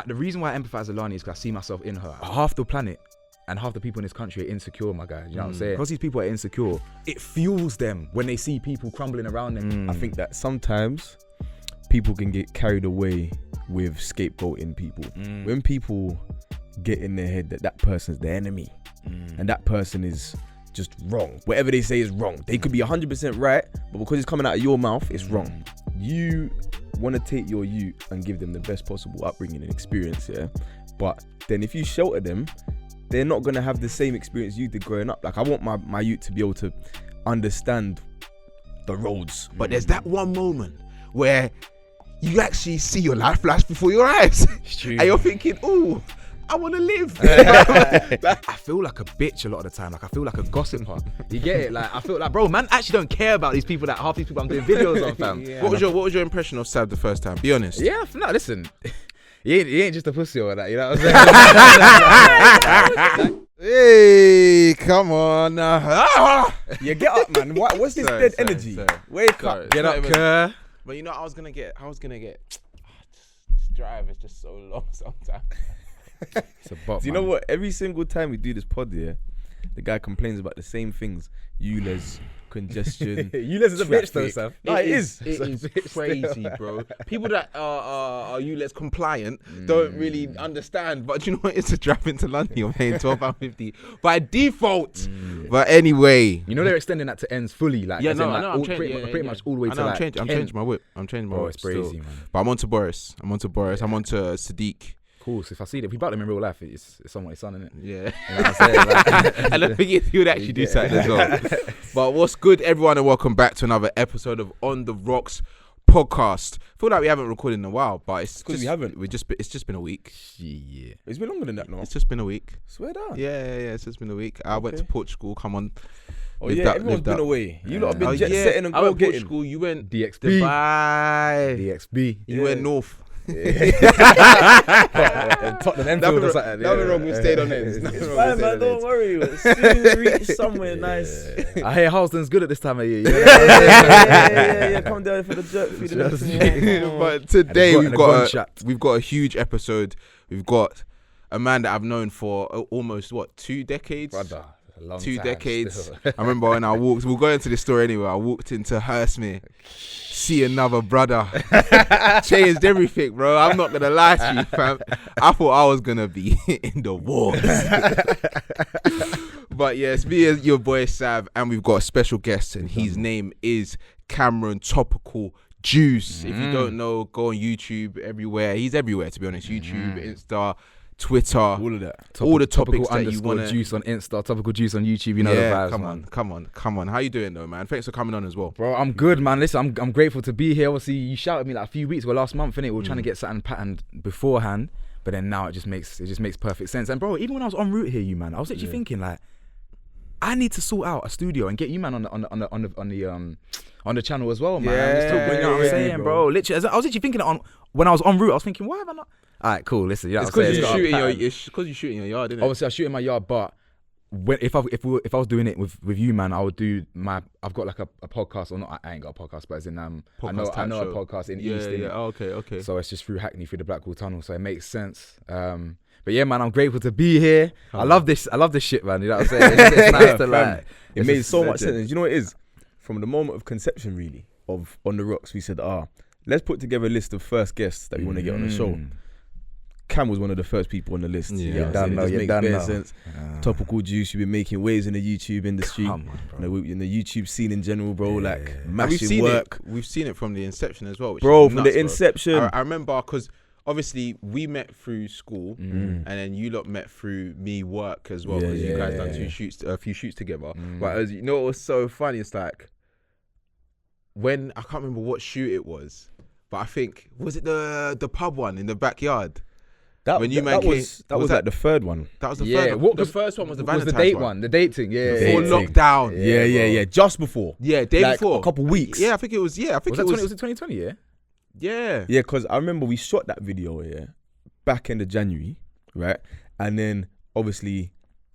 the reason why I empathise with Lani is because I see myself in her. Half the planet and half the people in this country are insecure, my guy. You know what I'm saying? Because these people are insecure, it fuels them when they see people crumbling around them. I think that sometimes people can get carried away with scapegoating people. When people get in their head that person's the enemy and that person is just wrong, whatever they say is wrong. They could be 100% right, but because it's coming out of your mouth, it's wrong. You want to take your youth and give them the best possible upbringing and experience, yeah? But then if you shelter them, they're not going to have the same experience you did growing up. Like, I want my youth to be able to understand the roads. But there's that one moment where you actually see your life flash before your eyes. And you're thinking, ooh, I want to live. I feel like a bitch a lot of the time. Like, I feel like a gossiper. You get it? Like, I feel like, bro, man actually don't care about these people, that half these people I'm doing videos on, fam. What was your impression of Sab the first time? Be honest. Yeah, no, listen. He ain't just a pussy or that, you know what I'm saying? Hey, come on. Yeah, get up, man. What's this dead energy? Wake up. Get up, Kerr. But you know, I was gonna get. This drive is just so long sometimes. It's a bop, Do you know what? Every single time we do this pod, yeah, the guy complains about the same things. ULEZ, congestion. ULEZ is a bitch though, Sam. No, it is. It is crazy, bro. People that are ULEZ compliant don't really understand. But you know what? It's a drive into London. You're paying £12.50 by default. But anyway, you know they're extending that to ends fully. Like, yeah, no, I know. Pretty much all the way to like. I'm changing my whip. I'm changing my whip. It's crazy, man. But I'm on to Boris. I'm on to Sadiq. Cool. So if I see that, if we about them in real life, it's someone, it's son, innit? Yeah. You know what I'm saying? Like, And I think he would actually do something as well. But what's good, everyone, and welcome back to another episode of On The Rocks podcast. I feel like we haven't recorded in a while, but it's because we haven't. It's just been a week. yeah. It's been longer than that now. It's just been a week. Swear down. Yeah. It's just been a week. I went to Portugal. Come on. Oh yeah, everyone's been away. You lot have been jet setting and I went to getting. Portugal. You went DXB. Dubai. DXB. You went north. Tottenham Enfield or something. Nothing wrong. We stayed on it. It's fine, man. Don't worry. We'll soon reach somewhere nice. I hear Halston's good at this time of year. Yeah. Come down for the jerk feed and everything. But today we've got a huge episode. We've got a man that I've known for almost 2 decades. Brother. Long 2 time decades. still. I remember when I walked. We'll go into the story anyway. I walked into Hurstmere, see another brother. Changed everything, bro. I'm not gonna lie to you, fam. I thought I was gonna be in the wars. But yes, me and your boy Sav, and we've got a special guest, and his name is Cameron Topical Juice. If you don't know, go on YouTube. Everywhere. He's everywhere, to be honest. YouTube, Insta, Twitter, all of that, all the topics that you want. Juice on Insta, Topical Juice on YouTube. You know the vibes, come on. How you doing though, man? Thanks for coming on as well, bro. I'm good, man. Listen, I'm grateful to be here. Obviously, you shouted me like a few weeks ago, last month, innit? We were trying to get something patterned beforehand, but then now it just makes perfect sense. And bro, even when I was en route here, I was actually thinking like, I need to sort out a studio and get you, man, on the channel as well, man. You know what I'm saying, bro. Literally, I was actually thinking when I was en route. I was thinking, why have I not? All right, cool. Listen, you know it's because you shoot in your yard, isn't it? Obviously, I shoot in my yard, but if I was doing it with you, man, I would do I've got like a podcast, or not. I ain't got a podcast, but as in I know a podcast in East. Yeah. Okay. So it's just through Hackney, through the Blackwall Tunnel, so it makes sense. But yeah, man, I'm grateful to be here. I love this shit, man. You know what I'm saying? It's nice to like. It made so much sense. You know what it is? From the moment of conception, really, of On The Rocks, we said, let's put together a list of first guests that we want to get on the show. Cam was one of the first people on the list. Yeah, you done know. Sense. Topical Juice, you've been making waves in the YouTube industry. Come on, bro. In the YouTube scene in general, bro. Massive work. We've seen it from the inception as well. From the inception. I remember because obviously we met through school, and then you lot met through me work as well, because you guys done a few shoots together. But as you know, what was so funny? It's like when I can't remember what shoot it was, but I think was it the pub one in the backyard. That was like the third one. That was the third one. The first one was the Valentine's the date one. The date thing, before lockdown. Yeah. Just before. Yeah, day before. A couple weeks. Yeah, I think it was. Yeah, I think was it 2020? Yeah. Yeah. Yeah, because I remember we shot that video back end of January, right? And then obviously,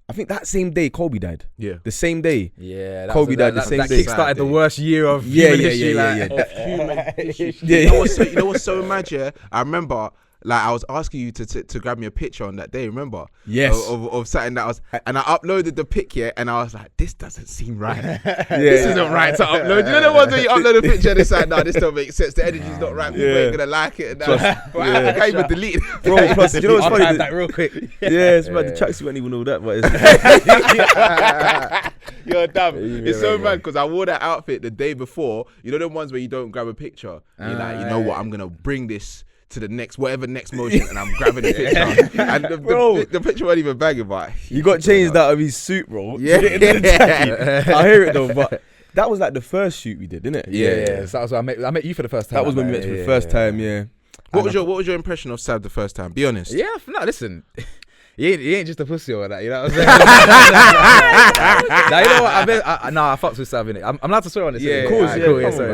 I think that same day Kobe died. Yeah. The same day. Yeah. Kobe died the same day. That kickstarted the worst year of human history. Of human history. You know what's so mad? Yeah, I remember. like I was asking you to grab me a picture on that day, remember? Yes. Of something that and I uploaded the pic here, and I was like, this doesn't seem right. This isn't right to upload. You know the ones where you upload a picture and it's like, no, this don't make sense. The energy's not right. People ain't gonna like it. And I can't even delete it. Bro, plus, you know what's funny? That real quick. It's about the tracksuit weren't even all that, but it's You're dumb. It's so mad because I wore that outfit the day before. You know the ones where you don't grab a picture. You're like, you know what? I'm gonna bring this to the next motion, and I'm grabbing the picture. And the picture wasn't even bagging, but you got changed out of his suit, bro. Yeah. I hear it though, but that was like the first shoot we did, didn't it? Yeah. So that was when I met you for the first time. That was when we met for the first time. Yeah. What was your impression of Sav the first time? Be honest. Yeah, no, listen. He ain't just a pussy or that, you know what I'm saying? Nah, you know what? I fucks with Sav, innit? I'm allowed to swear on this. Yeah, of course. cool. Sorry.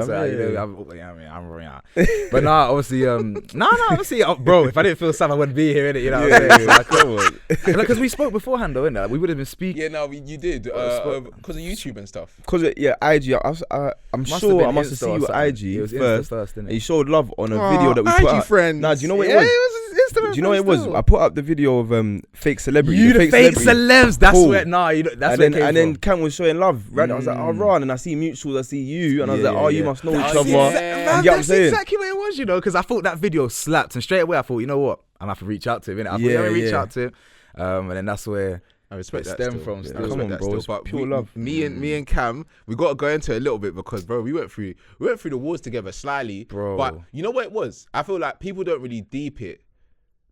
But nah, obviously, obviously, bro, if I didn't feel Sav, I wouldn't be here, innit? You know what I'm saying? Like, come on. Because we spoke beforehand, though, innit? We would have been speaking. Yeah, no, you did. Because of YouTube and stuff. Because, IG, I'm sure I must have seen you at IG it was first. innit? And you showed love on a video that we put IG out. friends. Nah, do you know what Yeah, it was? it was Instagram. Do you know what it was? I put up the video of fake celebrity. You the fake celebrity. celebs. That's Cool. where. Nah, that's and where. then Cam was showing love. Right? I was like, oh, Ron, and I see mutuals. I see you, and I was like, you must know each other. You get what I'm That's saying? exactly what it was, you know, because I thought that video slapped, and straight away I thought, you know what, I'm gonna have to reach out to him. Innit? I thought, let me reach out to him, and then that's where I respect that stem still. from. Yeah, Still. I respect Come on, that bro, still. it's But pure love. Me and Cam, we got to go into it a little bit because, bro, we went through the wars together slightly, Bro. But you know what it was? I feel like people don't really deep it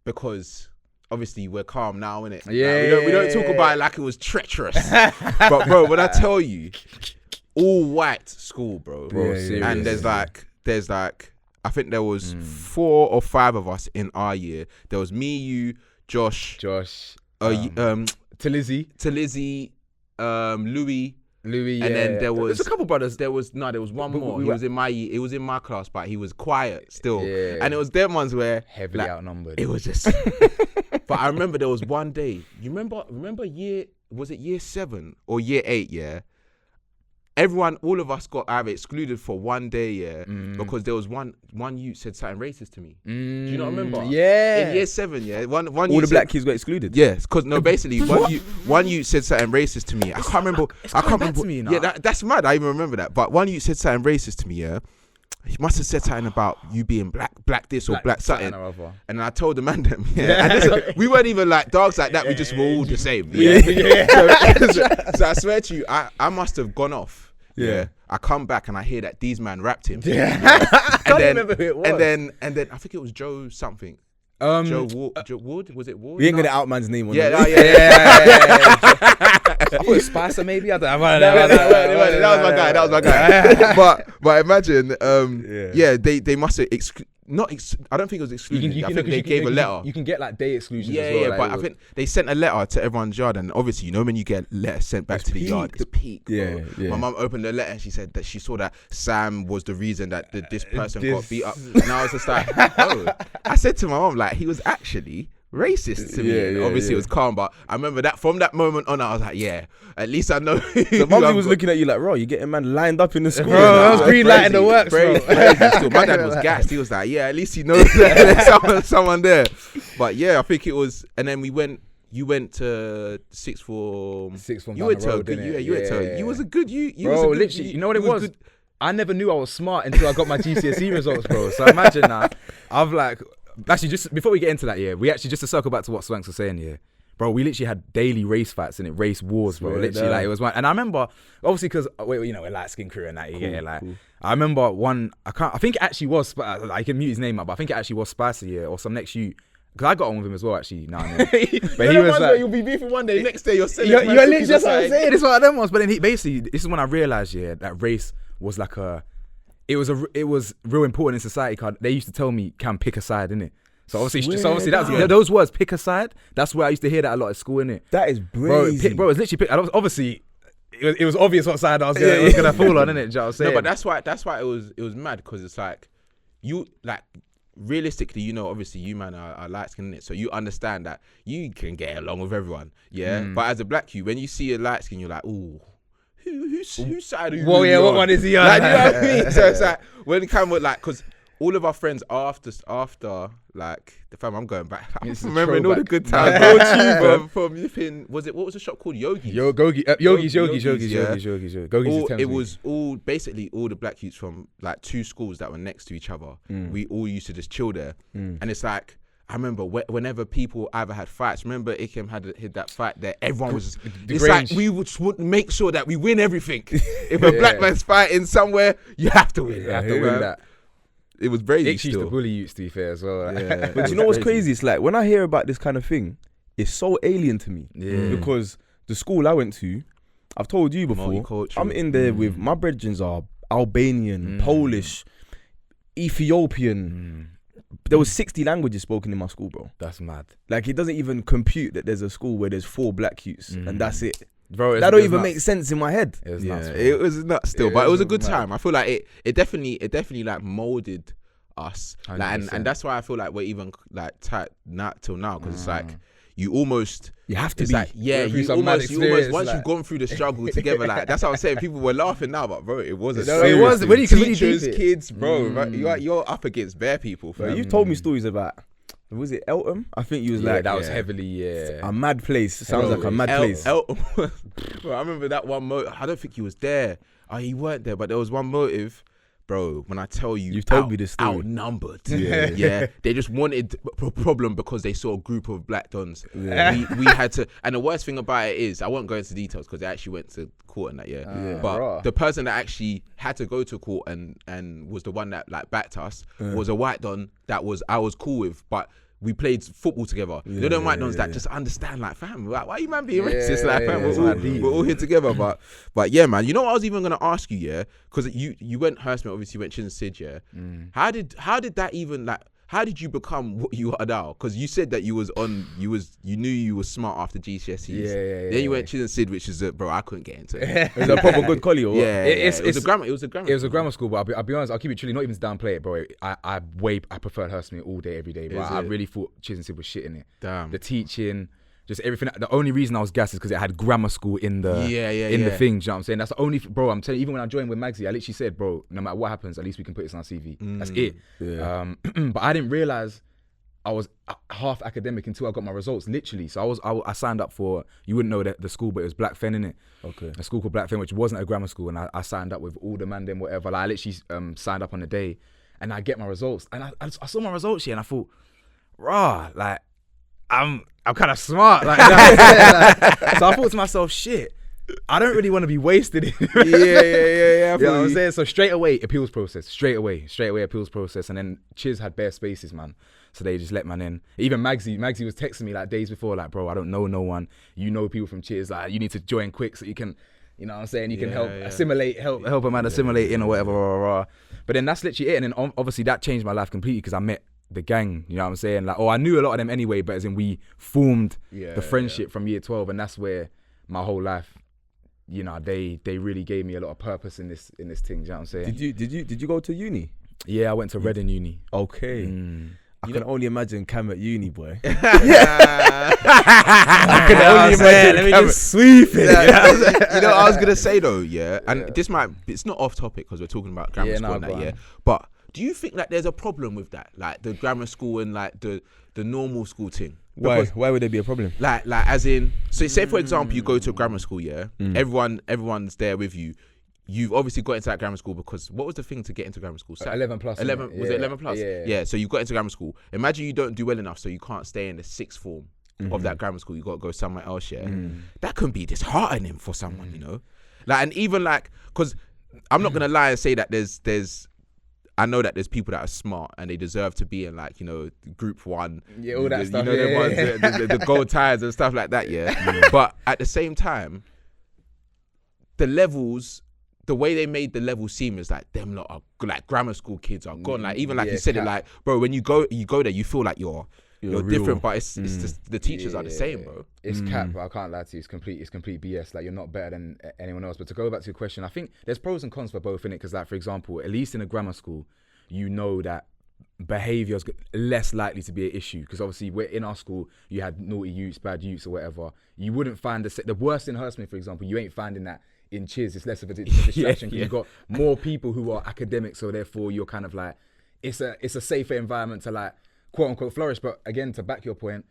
because obviously we're calm now, innit? Yeah. Like, we don't talk about it like it was treacherous. But bro, when I tell you, all white school, bro. Yeah. And there's like I think there was 4 or 5 of us in our year. There was me, you, Josh, Lizzie, Louis, yeah, and then there there's was a couple brothers. There was one more. we He were- was in my year. It was in my class, but he was quiet still. Yeah. And it was them ones where Heavily like, outnumbered. It was just. But I remember there was one day. You remember year? Was it year 7 or year 8? Yeah. All of us got either excluded for one day, yeah, because there was one youth said something racist to me. Do you not remember? Yeah. In year 7, yeah, one All youth the said- black kids got excluded. Yes, because no, basically one youth said something racist to me. I can't remember. I can't remember. To me now. Yeah, that's mad. I even remember that. But one youth said something racist to me. Yeah, he must have said something about you being black this or black something. And I told the man them. Yeah, and this, we weren't even like dogs like that. We just were all the same. Yeah. So I swear to you, I must have gone off. Yeah. I come back and I hear that these man rapped him. Yeah. I can't remember who it was. And then I think it was Joe something. Joe Wood? Was it Wood? We ain't gonna out man's name on Yeah, it. I thought it was Spicer maybe. I don't know. That was my guy. But imagine, they must have I don't think it was excluded. I think they gave a letter. You can get like day exclusions. Yeah, as well, yeah, like, but I think they sent a letter to everyone's yard, and obviously, you know, when you get letters sent back to the yard, it's peak. Bro. Yeah. My mum opened the letter and she said that she saw that Sam was the reason that this person got beat up, and I was just like, oh. I said to my mum, like, he was actually racist to me. And obviously, it was calm, but I remember that from that moment on, I was like, yeah, at least I know. So Mumsy was looking at you like, bro, you getting man lined up in the school. Bro, that was green light in the works, bro. Still, my dad was gassed. He was like, yeah, at least he knows that there's someone there. But yeah, I think it was, and then you went to sixth form. You went to a good, you was a good, bro, literally, you know what it was? I never knew I was smart until I got my GCSE results, bro. So imagine that. I've like, actually, just before we get into that, we actually, just to circle back to what Swanks was saying, bro, we literally had daily race fights and race wars, bro. Literally, like, it was one. And I remember, obviously, because we're light skin crew and that, cool. I remember one. I think it actually was. I can mute his name up, but I think it actually was Spicy, or some next you. Because I got on with him as well, actually. But he was like, you'll be beefing one day. Next day, you're saying, you're literally just what I'm saying. This is what them was. But then this is when I realized, that race was like it was real important in society. Cause they used to tell me, "Can pick a side," innit? So obviously those words, pick a side. That's where I used to hear that a lot at school, innit? That is crazy, bro. It was literally obviously. It was obvious what side I was gonna fall on, innit? Do you know what I'm saying? No, but that's why it was mad, because it's like you like. Realistically, obviously you man are light skinned, so you understand that you can get along with everyone, But as a black when you see a light skin, you're like, ooh, whose side are you? Well, what one is he on? Like, you know what I mean? So it's like when kind of like, because all of our friends after Like the fam, I'm going back. I'm It's a remembering all the throwback. good times. From flipping, what was the shop called? Yogi's. Yogi's. It was all basically all the black youths from like 2 schools that were next to each other. We all used to just chill there, and it's like. I remember whenever people either had fights. Remember, Ikem had that fight that everyone was. It's Grange. like we would make sure that we win everything. If a black man's fighting somewhere, you have to win. You have to win that. It was crazy. It used to bully you, to be fair, as well. Yeah. But you know what's crazy? It's like when I hear about this kind of thing, it's so alien to me. Yeah. Because the school I went to, I've told you before, Multicultural. I'm in there with my brethren are Albanian, Polish, Ethiopian. There was 60 languages spoken in my school, bro. That's mad. Like, it doesn't even compute that there's a school where there's 4 black youths and that's it. Bro, that don't even make sense in my head. It was nuts, bro. It was nuts still, but it was a good mad. time. I feel like it definitely like molded us, like, and that's why I feel like we're even like tight not till now, because it's like you have to be. like, yeah, through you some mad almost experience, once like- you've gone through the struggle together, like that's what I'm saying. People were laughing now, but bro, it was a No, struggle. it was. When you can really teachers, deep it. kids, bro, right? You're up against bare people. Bro, Fam. you've told me stories about, was it Eltham? I think you was Yeah, like, that was heavily, a mad place. Sounds Bro, like a mad place. Bro, I remember that one motive. I don't think he was there. He weren't there, but there was one motive. Bro, when I tell you, You've told me this story. Outnumbered. Yeah. They just wanted a problem because they saw a group of black dons. Yeah. We had to, and the worst thing about it is, I won't go into details because they actually went to court and that, but raw. the person that actually had to go to court and was the one that like backed us was a white don that I was cool with, but we played football together. You know them white dons that just understand, like, fam, like, why you man being racist? Like, fam, we're all here together. But yeah, man, you know what I was even gonna ask you, yeah? Because you went Hurstman, obviously you went Chin Sid, yeah. How did that even, like, how did you become what you are now? Because you said that you knew you were smart after GCSEs. Yeah. Then you went Chin Sid, which is bro, I couldn't get into it. It was a proper good collie, or what? Yeah, It was a grammar. It was a grammar school, but I'll be honest, I'll keep it truly, not even to downplay it, bro. I preferred Hurstman all day, every day, bro. I really thought Chisholm was shit in it. Damn. The teaching, just everything. The only reason I was gassed is because it had grammar school in the the thing. Do you know what I'm saying? That's the only, bro. I'm telling you, even when I joined with Magsy, I literally said, bro, no matter what happens, at least we can put this on our CV. That's it. Yeah. But I didn't realize I was half academic until I got my results, literally. So I signed up for, you wouldn't know the school, but it was Black Fen, innit? Okay. A school called Black Fen, which wasn't a grammar school, and I signed up with all the man them, whatever. Like, I literally signed up on the day, and I get my results, and I saw my results here, and I thought, rah, like, I'm kind of smart, like, you know what I'm saying? Like, so I thought to myself, shit, I don't really want to be wasted. Yeah. You know what I'm saying? So straight away appeals process, straight away appeals process, and then Chiz had bare spaces, man. So they just let man in. Even Magsy was texting me like days before, like, bro, I don't know no one. You know people from Chiz, like, you need to join quick so you can, you know what I'm saying? You can help assimilate, help a man assimilate in or whatever. But then that's literally it. And then obviously that changed my life completely because I met the gang, you know what I'm saying? Like, I knew a lot of them anyway, but as in we formed the friendship from year 12, and that's where my whole life, you know, they really gave me a lot of purpose in this thing, you know what I'm saying? Did you go to uni? Yeah, I went to Reading Uni. Okay. I can only imagine Cam at uni, boy. I can only imagine. Let me just sweep it. You know what I was gonna say though, and it's not off topic because we're talking about grammar school and that, but do you think that there's a problem with that, like the grammar school and like the normal school thing? Why would there be a problem? Like as in, so say for example you go to a grammar school, everyone's there with you. You've obviously got into that grammar school because what was the thing to get into grammar school? 11 plus. 11 was it 11 plus? Yeah. So you got into grammar school. Imagine you don't do well enough, so you can't stay in the sixth form of that grammar school. You got to go somewhere else. That can be disheartening for someone, you know. Like, and even like, because I'm not gonna lie and say that there's. I know that there's people that are smart and they deserve to be in, like, you know, group one. Yeah, all that stuff. You know, the ones, the gold ties and stuff like that. But at the same time, the levels. The way they made the level seem is like them lot are like grammar school kids are gone. Like even like you said it, like, bro, when you go there, you feel like you're different, but it's just, the teachers are the same, bro. It's cap, but I can't lie to you. It's complete BS. Like, you're not better than anyone else. But to go back to your question, I think there's pros and cons for both in it. Because, like, for example, at least in a grammar school, you know that behaviour is less likely to be an issue. Because obviously, we're in our school, you had naughty youths, bad youths, or whatever. You wouldn't find the worst in Hurstman, for example. You ain't finding that. In Chiz, it's less of a distraction because you've got more people who are academics, so therefore you're kind of like, it's a safer environment to like quote unquote flourish. But again, to back your point,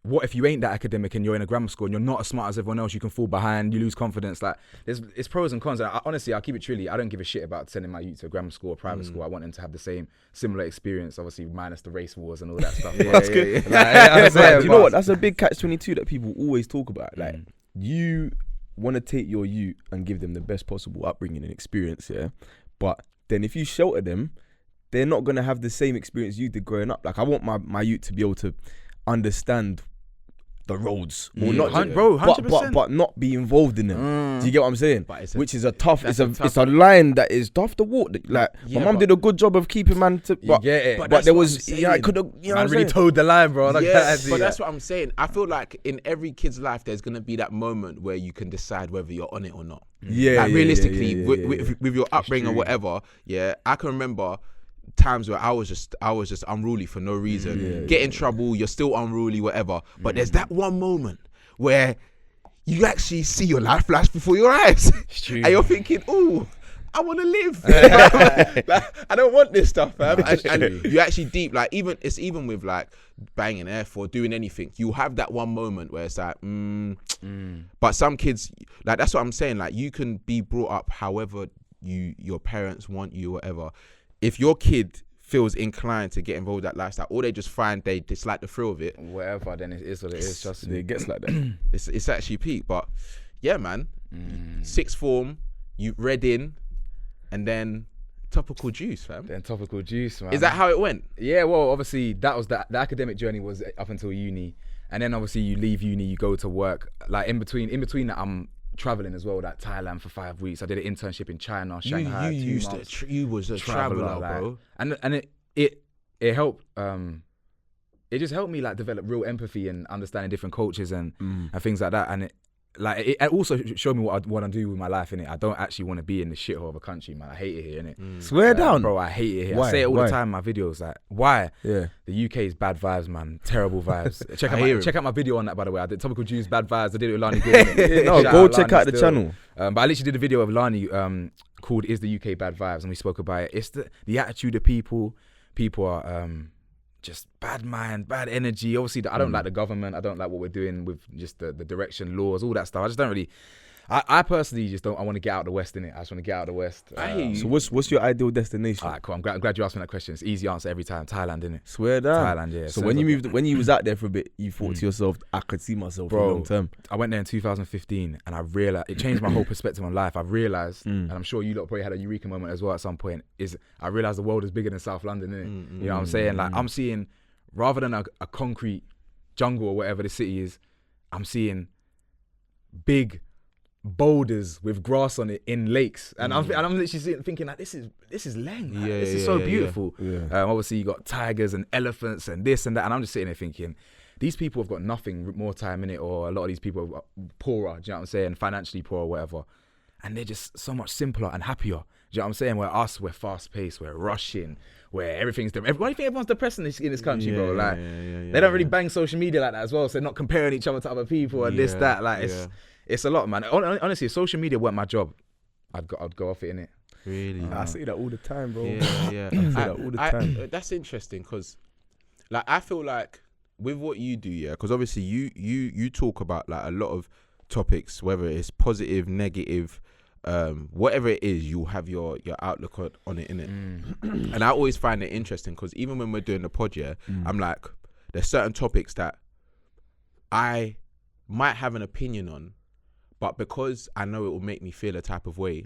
what if you ain't that academic and you're in a grammar school and you're not as smart as everyone else? You can fall behind, you lose confidence. Like, it's pros and cons. And honestly, I'll keep it truly. I don't give a shit about sending my youth to a grammar school or private school. I want them to have the similar experience, obviously minus the race wars and all that stuff. That's good. Do you know what? That's a big catch-22 that people always talk about. Like, you want to take your youth and give them the best possible upbringing and experience, yeah? But then if you shelter them, they're not going to have the same experience you did growing up. Like, I want my youth to be able to understand the roads, or not, 100%. But not be involved in them. Do you get what I'm saying? Which is it's a line that is tough to walk. Like, my mum did a good job of keeping man to, but there was, I could have, you know, man really toed the line, bro. But that's what I'm saying. I feel like in every kid's life, there's gonna be that moment where you can decide whether you're on it or not. Like, realistically, with your upbringing or whatever. Yeah, I can remember times where I was just unruly for no reason. Get in trouble, you're still unruly, whatever. But there's that one moment where you actually see your life flash before your eyes. And you're thinking, ooh, I want to live. Like, I don't want this stuff, fam. And you actually deep, like, even with like banging F or doing anything, you have that one moment where it's like, But some kids, like, that's what I'm saying. Like, you can be brought up however your parents want you, whatever. If your kid feels inclined to get involved in that lifestyle, or they just find they dislike the thrill of it, whatever, then it is what it is. Trust me, it gets like that. It's actually peak. But yeah, man, sixth form, you read in, and then Topical juice, fam. Then Topical juice, man. Is that how it went? Yeah, well, obviously that was the academic journey was up until uni, and then obviously you leave uni, you go to work. Like in between that, I'm traveling as well, like Thailand for 5 weeks. I did an internship in China, Shanghai. You was a traveler, bro. And it helped. It just helped me like develop real empathy and understanding different cultures and things like that. And it also showed me what I want to do with my life, innit? I don't actually want to be in the shithole of a country, man. I hate it here, innit? Swear down. Bro, I hate it here. Why? I say it all the time in my videos, like, why? Yeah. The UK is bad vibes, man. Terrible vibes. Check out my video on that, by the way. I did Topical Juice, bad vibes. I did it with Lani. Go check out the channel. But I literally did a video of Lani called Is the UK Bad Vibes? And we spoke about it. It's the attitude of people. People are just bad mind, bad energy. Obviously, I don't like the government. I don't like what we're doing with just the direction, laws, all that stuff. I just don't really. I personally just don't. I want to get out of the West, innit? I just want to get out of the West. So what's your ideal destination? All right, cool. I'm glad you asked me that question. It's easy answer every time. Thailand, innit? Swear down. Thailand, yeah. So when you was out there for a bit, you thought to yourself, I could see myself for long term. I went there in 2015, and I realized it changed my whole perspective on life. I realized, and I'm sure you lot probably had a eureka moment as well at some point. I realized the world is bigger than South London, innit? You know what I'm saying? Like, I'm seeing, rather than a concrete jungle or whatever the city is, I'm seeing big boulders with grass on it in lakes, and I'm literally thinking like, this is Leng, like, this is so beautiful. Obviously you got tigers and elephants and this and that, and I'm just sitting there thinking, these people have got nothing more time in it, or a lot of these people are poorer, do you know what I'm saying, financially poor or whatever, and they're just so much simpler and happier. Do you know what I'm saying? Where we're fast paced, we're rushing, where everything's why do you think everyone's depressed in this country, bro? Like, they don't really bang social media like that as well, so they're not comparing each other to other people and this, that. Like, it's a lot, man. Honestly, if social media weren't my job, I'd go off it, innit? Really? I say that all the time, bro. Yeah. I say that all the time. That's interesting, because like, I feel like with what you do, yeah, because obviously you talk about like a lot of topics, whether it's positive, negative, whatever it is, you have your outlook on it, innit? And I always find it interesting, because even when we're doing the pod, I'm like, there's certain topics that I might have an opinion on, but because I know it will make me feel a type of way,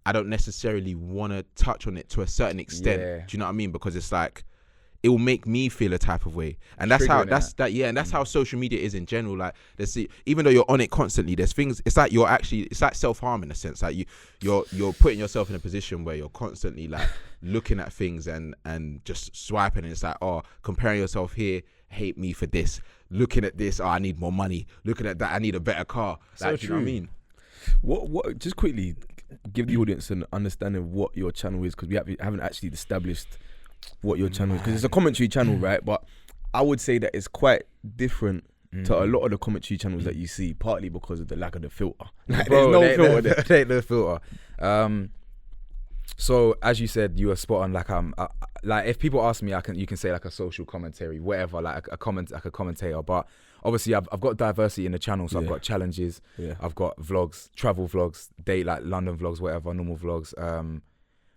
I don't necessarily want to touch on it to a certain extent. Do you know what I mean? Because it's like, it will make me feel a type of way, and that's how social media is in general. Like, even though you're on it constantly, there's things. It's like it's like self-harm in a sense. Like you're putting yourself in a position where you're constantly like looking at things and just swiping, and it's like, oh, comparing yourself here, hate me for this. Looking at this, oh, I need more money. Looking at that, I need a better car. Like, do you know what I mean? What? Just quickly, give the audience an understanding of what your channel is, because we haven't actually established what your channel is, because it's a commentary channel, right? But I would say that it's quite different to a lot of the commentary channels that you see, partly because of the lack of the filter. Like, bro, there's no filter there. Take the filter. So as you said, you were spot on. Like if people ask me, you can say like a social commentary, whatever, like a commentator. But obviously, I've got diversity in the channel, so I've got challenges. Yeah. I've got vlogs, travel vlogs, like London vlogs, whatever, normal vlogs.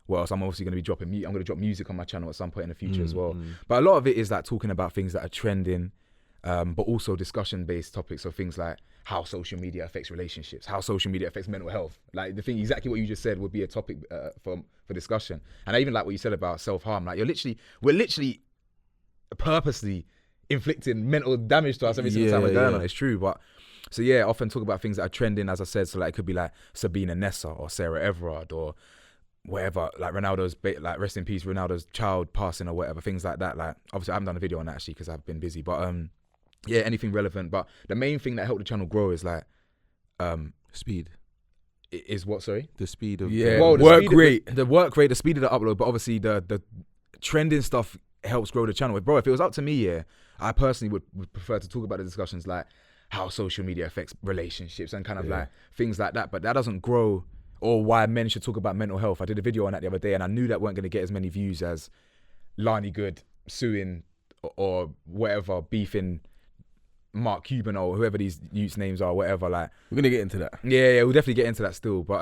What else? I'm obviously going to be dropping. I'm going to drop music on my channel at some point in the future as well. But a lot of it is like talking about things that are trending, but also discussion-based topics. So things like how social media affects relationships, how social media affects mental health. Like the thing, exactly what you just said would be a topic for discussion. And I even like what you said about self-harm. Like we're literally purposely inflicting mental damage to us every single time we're going on. It's true, but so yeah, often talk about things that are trending, as I said. So like it could be like Sabina Nessa or Sarah Everard or whatever, like Ronaldo's, like rest in peace, Ronaldo's child passing or whatever, things like that. Like obviously I haven't done a video on that actually because I've been busy, but yeah, anything relevant. But the main thing that helped the channel grow is like speed. Is what, sorry? The speed of well, the work rate. The work rate, the speed of the upload, but obviously the trending stuff helps grow the channel. Bro, if it was up to me, I personally would prefer to talk about the discussions like how social media affects relationships and kind of like things like that. But that doesn't grow, or why men should talk about mental health. I did a video on that the other day and I knew that weren't going to get as many views as Lani Good suing or whatever, beefing Mark Cuban or whoever these youths names are, whatever. Like we're going to get into that. Yeah, we'll definitely get into that still. But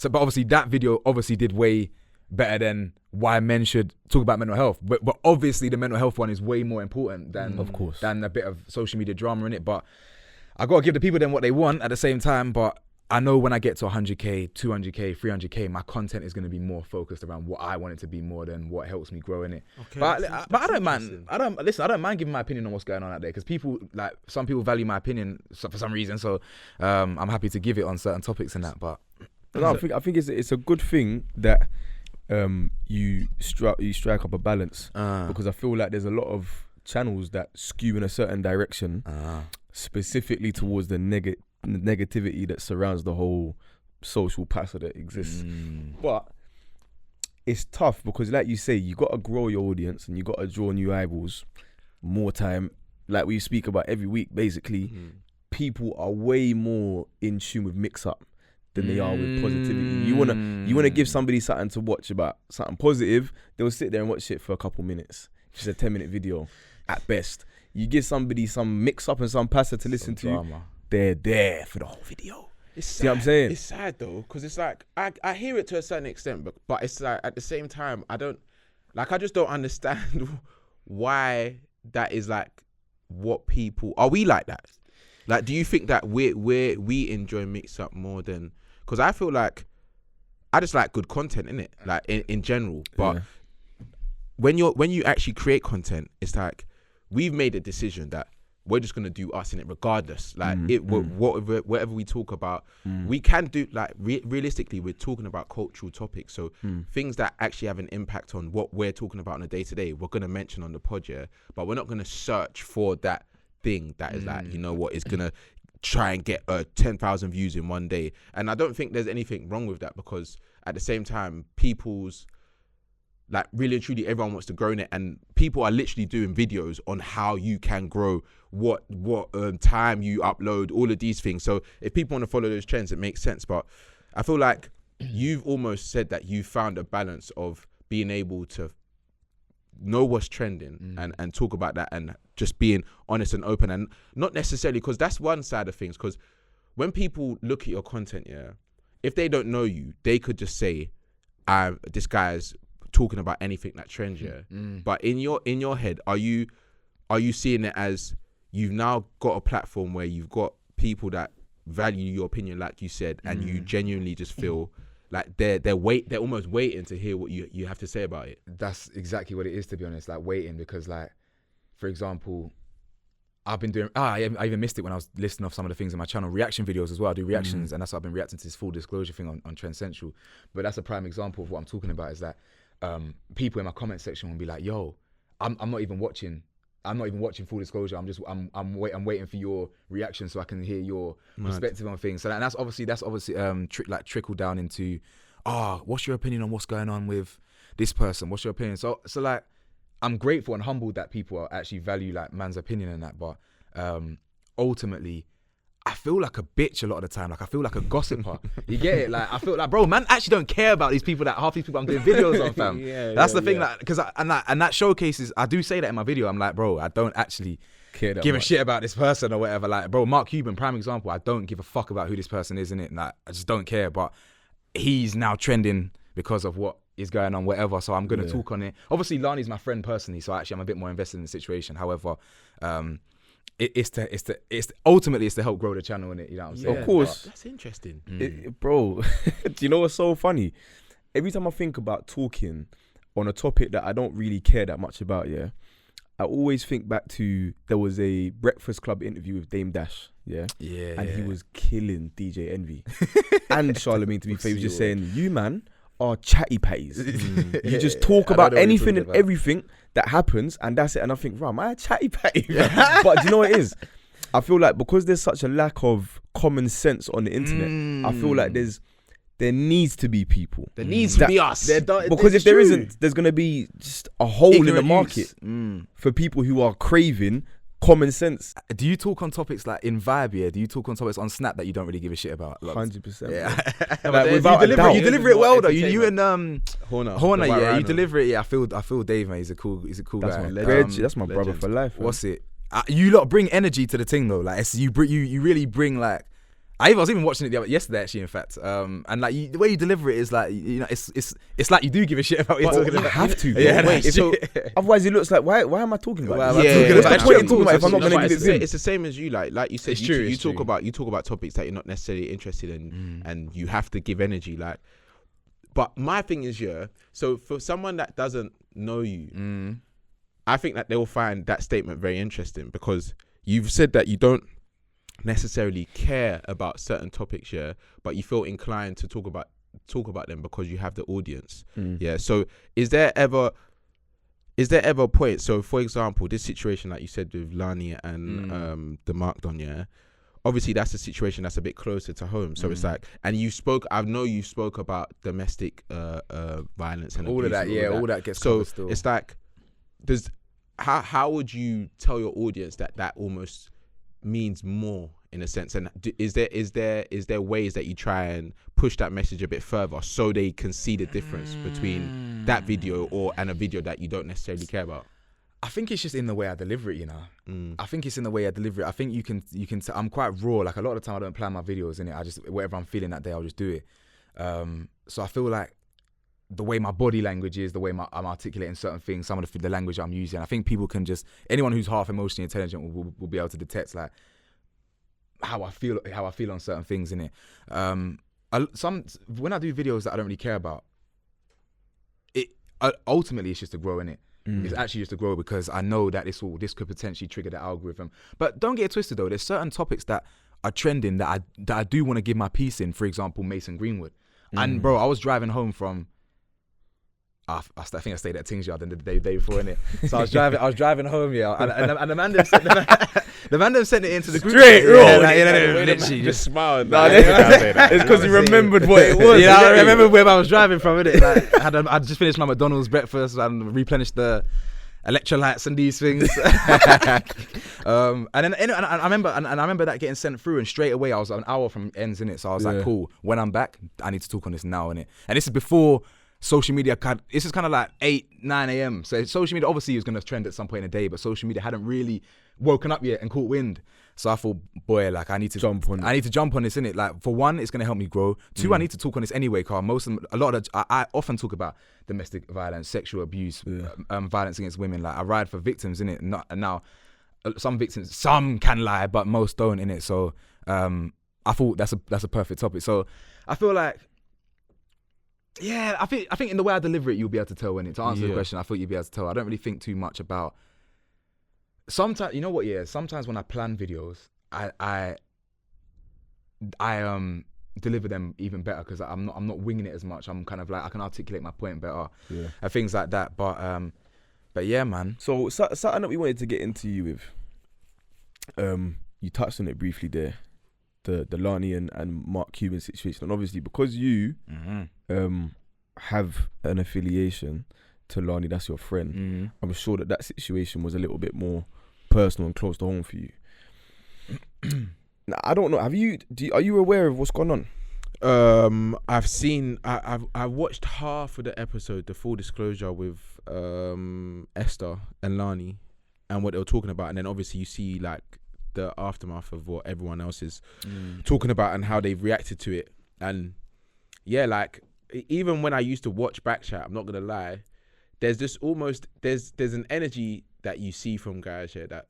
but obviously that video obviously did way better than why men should talk about mental health. But obviously the mental health one is way more important than, of course, than a bit of social media drama in it. But I got to give the people them what they want at the same time. But I know when I get to 100K, 200K, 300K, my content is going to be more focused around what I want it to be more than what helps me grow in it. Okay, but I don't mind. I don't mind giving my opinion on what's going on out there because people, like some people value my opinion for some reason. So I'm happy to give it on certain topics and that. But no, I think it's a good thing that you strike up a balance because I feel like there's a lot of channels that skew in a certain direction, specifically towards the negativity that surrounds the whole social passer that exists. But it's tough because like you say, you got to grow your audience and you got to draw new eyeballs more time. Like we speak about every week, basically, people are way more in tune with mix-up than they are with positivity. You wanna give somebody something to watch about something positive, they'll sit there and watch it for a couple minutes. It's a 10-minute video at best. You give somebody some mix-up and some passer to listen to, they're there for the whole video. It's sad. See what I'm saying? It's sad though, because it's like I hear it to a certain extent, but it's like at the same time I just don't understand why that is like what people are. We like that? Like, do you think that we enjoy mix up more than? Because I feel like I just like good content in it, like in general. But when you actually create content, it's like we've made a decision that we're just gonna do us in it regardless. Like whatever we talk about, we can do. Like realistically, we're talking about cultural topics, so things that actually have an impact on what we're talking about on a day to day, we're gonna mention on the pod, but we're not gonna search for that thing that is like, you know what, is gonna try and get 10,000 views in one day. And I don't think there's anything wrong with that, because at the same time, people's like really and truly everyone wants to grow in it, and people are literally doing videos on how you can grow, what time you upload, all of these things. So if people want to follow those trends, it makes sense. But I feel like you've almost said that you found a balance of being able to know what's trending and talk about that, and just being honest and open, and not necessarily, because that's one side of things, because when people look at your content, if they don't know you, they could just say, this guy's talking about anything that trends, but in your head, are you seeing it as you've now got a platform where you've got people that value your opinion, like you said, and you genuinely just feel like they're almost waiting to hear what you have to say about it? That's exactly what it is, to be honest, like waiting. Because like, for example, I've been doing, I even missed it when I was listing off some of the things in my channel, reaction videos as well. I do reactions, and that's what I've been reacting to, this full disclosure thing on Trend Central. But that's a prime example of what I'm talking about, is that people in my comment section will be like, yo, I'm not even watching full disclosure. I'm waiting for your reaction so I can hear your perspective on things. So that's obviously trickled down into, what's your opinion on what's going on with this person? What's your opinion? So like, I'm grateful and humbled that people actually value like man's opinion and that. But ultimately, I feel like a bitch a lot of the time. Like I feel like a gossiper. You get it? Like I feel like, bro, man, actually don't care about these people. That half these people I'm doing videos on, fam. That's the thing. Like, because and that showcases. I do say that in my video. I'm like, bro, I don't actually give a shit about this person or whatever. Like, bro, Mark Cuban, prime example. I don't give a fuck about who this person is, innit? Like, I just don't care. But he's now trending because of what is going on, whatever. So I'm gonna talk on it. Obviously, Lani's my friend personally, so actually I'm a bit more invested in the situation. However, it's ultimately to help grow the channel, innit? You know what I'm saying? Of course. That's interesting. Bro, do you know what's so funny? Every time I think about talking on a topic that I don't really care that much about, I always think back to, there was a Breakfast Club interview with Dame Dash, and he was killing DJ Envy and Charlamagne, to be fair. He was just saying, you man are chatty patties. You just talk about anything and everything that happens, and that's it. And I think, am I a chatty patty? But do you know what it is? I feel like because there's such a lack of common sense on the internet, I feel like there needs to be people. There needs to be us. Because if there isn't, there's going to be just a hole in the market for people who are craving common sense. Do you talk on topics like in Vibe? Yeah. Do you talk on topics on Snap that you don't really give a shit about? 100%. Yeah. Like, without a doubt. You deliver it well though. You and Horner, yeah. You deliver it. Yeah. I feel Dave, man. He's a cool guy. That's my brother for life. What's it? You lot bring energy to the thing though. Like you really bring like. I was even watching it yesterday actually, in fact, and like the way you deliver it is like, you know, it's like you do give a shit about what you're talking about. You have to, bro. Yeah, wait, so otherwise it looks like why am I talking about this? What's the point in talking about if I'm not going to give it to him? It's the same as you, like you said, it's true, you talk about topics that you're not necessarily interested in, and you have to give energy, like. But my thing is, so for someone that doesn't know you, I think that they'll find that statement very interesting, because you've said that you don't necessarily care about certain topics, but you feel inclined to talk about them because you have the audience. So is there ever a point, so for example, this situation like you said with Lani and the Mark Don, obviously that's a situation that's a bit closer to home, so it's like, and I know you spoke about domestic violence and all abuse, of that, all that gets so covered still. it's like, how would you tell your audience that almost means more in a sense, and is there ways that you try and push that message a bit further so they can see the difference between that video and a video that you don't necessarily care about? I think it's just in the way I deliver it, you know. I think it's in the way I deliver it. I think you can I'm quite raw. Like a lot of the time I don't plan my videos in it. I just, whatever I'm feeling that day, I'll just do it. So I feel like the way my body language is, the way I'm articulating certain things, some of the language I'm using, I think people can just, anyone who's half emotionally intelligent will be able to detect like how I feel on certain things in it. When I do videos that I don't really care about, it ultimately it's just to grow in it. It's actually just to grow, because I know that this could potentially trigger the algorithm. But don't get it twisted though. There's certain topics that are trending that I do want to give my piece in. For example, Mason Greenwood. And bro, I was driving home from. I think I stayed at Tings Yard the day before, innit? So I was driving home, and the man them sent it into the group. Straight road. Literally just smiled. It's because he remembered what it was. Yeah, I remember where I was driving from, innit? Like, I'd just finished my McDonald's breakfast and replenished the electrolytes and these things. And I remember that getting sent through, and straight away I was an hour from ends, innit? So I was like, cool. When I'm back, I need to talk on this now, innit? And this is before social media, this is kind of like 8-9 a.m. So social media obviously was going to trend at some point in the day, but social media hadn't really woken up yet and caught wind. So I thought, boy, like I need to jump on this, innit? Like for one, it's going to help me grow. Two, I need to talk on this anyway, because I often talk about domestic violence, sexual abuse, violence against women. Like I ride for victims, innit? And now some victims, some can lie, but most don't, innit? So I thought that's a perfect topic. So I feel like, yeah, I think in the way I deliver it, you'll be able to tell, when to answer the question. I thought you'd be able to tell. I don't really think too much about. Sometimes, you know what? Yeah, sometimes when I plan videos, I deliver them even better, because I'm not winging it as much. I'm kind of like, I can articulate my point better, and things like that. But yeah, man. So something that we wanted to get into you with, you touched on it briefly there. The Lani and Mark Cuban situation, and obviously because you have an affiliation to Lani, that's your friend. I'm sure that situation was a little bit more personal and close to home for you. Now, I don't know. Are you aware of what's going on? I've watched half of the episode, the full disclosure with Esther and Lani and what they were talking about, and then obviously you see like the aftermath of what everyone else is talking about and how they've reacted to it. And yeah, like even when I used to watch Backchat, I'm not gonna lie, there's just almost there's an energy that you see from guys here that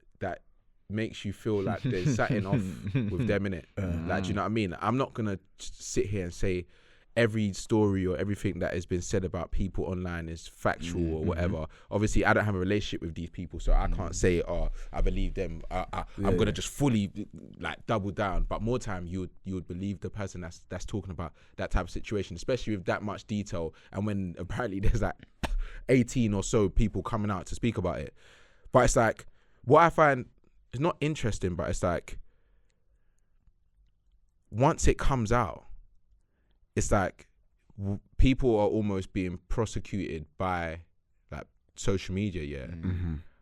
makes you feel like they're satting off with them in it. Like, do you know what I mean? I'm not gonna sit here and say every story or everything that has been said about people online is factual or whatever. Obviously, I don't have a relationship with these people, so I can't say, oh, I believe them. I'm gonna just fully like double down. But more time, you would believe the person that's talking about that type of situation, especially with that much detail. And when apparently there's like 18 or so people coming out to speak about it. But it's like, what I find is not interesting, but it's like, once it comes out, it's like people are almost being prosecuted by like social media, yeah.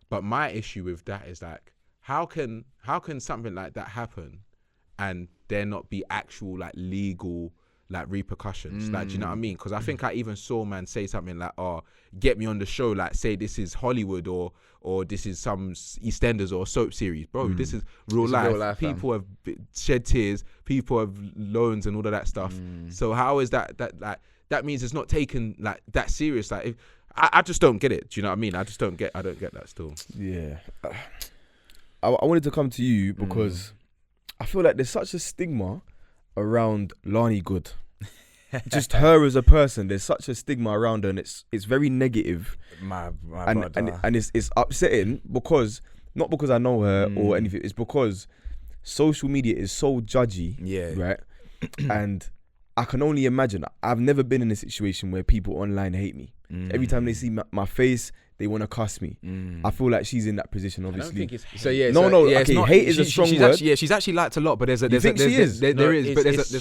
But my issue with that is like, how can something like that happen and there not be actual like legal like repercussions? Like, do you know what I mean? Because I think I even saw man say something like, oh, get me on the show, like say this is Hollywood or this is some EastEnders or soap series. Bro, this is real life. People have shed tears, people have loans and all of that stuff. So how is that like, that means it's not taken like that serious? Like, I just don't get it. Do you know what I mean? I don't get that still. Yeah. I wanted to come to you because I feel like there's such a stigma around Lani Good. Just her as a person, there's such a stigma around her, and it's very negative. My and it's upsetting because not because I know her or anything. It's because social media is so judgy, right? And I can only imagine. I've never been in a situation where people online hate me. Every time they see my face, they want to cuss me. I feel like she's in that position, obviously. I don't think it's hate. So yeah, okay, hate is a strong word. She's actually liked a lot, but there's a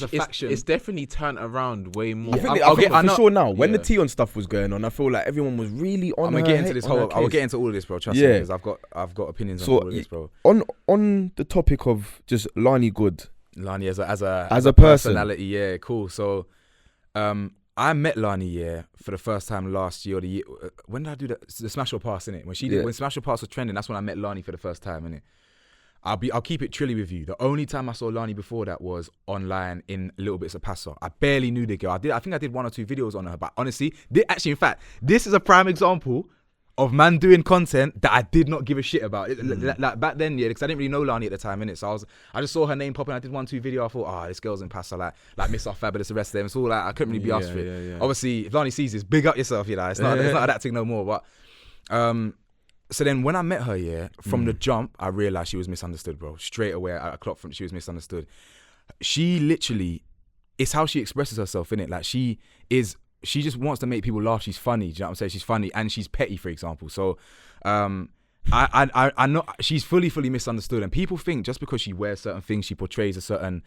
faction. It's definitely turned around way more. I think for sure now. When the Tion stuff was going on, I feel like everyone was really on. I'm gonna get into this whole. I will get into all of this, bro. Trust me, because I've got opinions on all of this, bro. On the topic of just Lani Good, Lani as a person. Personality, yeah, cool. So, I met Lani, for the first time last year or the year. When did I do the Smash or Pass, innit? When Smash or Pass was trending, that's when I met Lani for the first time, innit? I'll keep it trilly with you. The only time I saw Lani before that was online in little bits of Paso. I barely knew the girl. I think I did 1 or 2 videos on her, but honestly, in fact, this is a prime example of man doing content that I did not give a shit about. Like back then, because I didn't really know Lani at the time, innit? So I just saw her name popping. I did 1, 2 video. I thought, this girl's in Paso, like Miss Off Fabulous, the rest of them. It's all like, I couldn't really be asked for it. Yeah. Obviously, if Lani sees this, big up yourself, you know. It's not that thing no more. But so then when I met her, from the jump, I realized she was misunderstood, bro. Straight away, I clocked from she was misunderstood. She literally, it's how she expresses herself, innit? Like she just wants to make people laugh. She's funny. Do you know what I'm saying? She's funny and she's petty, for example. So I know she's fully misunderstood. And people think just because she wears certain things, she portrays a certain